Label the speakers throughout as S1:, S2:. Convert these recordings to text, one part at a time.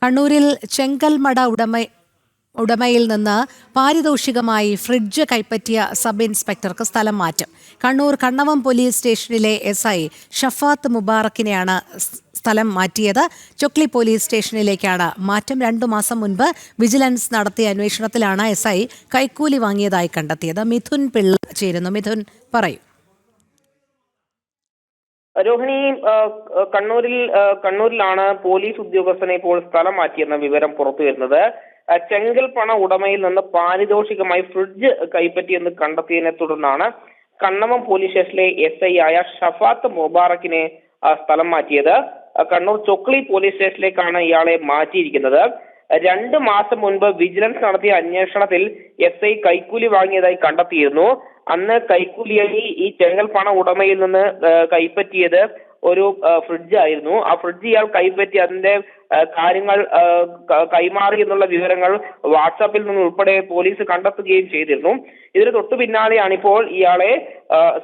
S1: കണ്ണൂരിൽ ചെങ്കൽമട ഉടമയിൽ നിന്ന് പാരിതോഷികമായി fridge കൈപ്പറ്റിയ sub ഇൻസ്പെക്ടർക്ക് സ്ഥലം മാറ്റം. കണ്ണൂർ കണ്ണവം പോലീസ് സ്റ്റേഷനിലെ SI ഷഫാത്ത് മുബാറക്കിനെയാണ് സ്ഥലം മാറ്റിയത്. ചൊക്ലി പോലീസ് സ്റ്റേഷനിലേക്കാണ് മാറ്റം. 2 മാസം മുൻപ് വിജിലൻസ് നടത്തിയ അന്വേഷണത്തിലാണ് SI കൈക്കൂലി വാങ്ങിയതായി കണ്ടെത്തിയത്. മിഥുൻ പിള്ള ചേരുന്നു. മിഥുൻ, പറയൂ.
S2: രോഹിണി, കണ്ണൂരിലാണ് പോലീസ് ഉദ്യോഗസ്ഥനെ ഇപ്പോൾ സ്ഥലം മാറ്റിയെന്ന വിവരം പുറത്തു വരുന്നത്. ചെങ്കൽപ്പണ ഉടമയിൽ നിന്ന് പാരിതോഷികമായി ഫ്രിഡ്ജ് കൈപ്പറ്റിയെന്ന് കണ്ടെത്തിയതിനെ തുടർന്നാണ് കണ്ണവം പോലീസ് സ്റ്റേഷനിലെ SI ആയ ഷഫാത്ത് മുബാറക്കിനെ സ്ഥലം മാറ്റിയത്. കണ്ണൂർ ചൊക്ലി പോലീസ് സ്റ്റേഷനിലേക്കാണ് ഇയാളെ മാറ്റിയിരിക്കുന്നത്. 2 മാസം മുൻപ് വിജിലൻസ് നടത്തിയ അന്വേഷണത്തിൽ SI കൈക്കൂലി വാങ്ങിയതായി കണ്ടെത്തിയിരുന്നു. അന്ന് കൈക്കൂലിയായി ഈ ചെങ്കൽപ്പണ ഉടമയിൽ നിന്ന് കൈപ്പറ്റിയത് ഒരു ഫ്രിഡ്ജ് ആയിരുന്നു. ആ ഫ്രിഡ്ജ് ഇയാൾ കൈപ്പറ്റി അതിന്റെ കാര്യങ്ങൾ കൈമാറി എന്നുള്ള വിവരങ്ങൾ വാട്സാപ്പിൽ നിന്ന് ഉൾപ്പെടെ പോലീസ് കണ്ടെത്തുകയും ചെയ്തിരുന്നു. ഇതിന് തൊട്ടു പിന്നാലെയാണ് ഇപ്പോൾ ഇയാളെ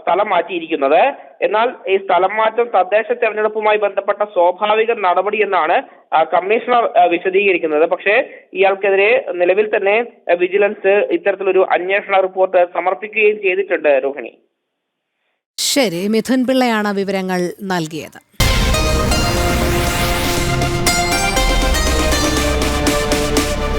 S2: സ്ഥലം മാറ്റിയിരിക്കുന്നത്. എന്നാൽ ഈ സ്ഥലം മാറ്റം തദ്ദേശ തെരഞ്ഞെടുപ്പുമായി ബന്ധപ്പെട്ട സ്വാഭാവിക നടപടി എന്നാണ് കമ്മീഷണർ വിശദീകരിക്കുന്നത്. പക്ഷേ ഇയാൾക്കെതിരെ നിലവിൽ തന്നെ വിജിലൻസ് ഇത്തരത്തിലൊരു അന്വേഷണ റിപ്പോർട്ട് സമർപ്പിക്കുകയും ചെയ്തിട്ടുണ്ട്. രോഹിണി,
S1: ശരി, മിഥുൻ പിള്ളയാണ് വിവരങ്ങൾ നൽകിയത്.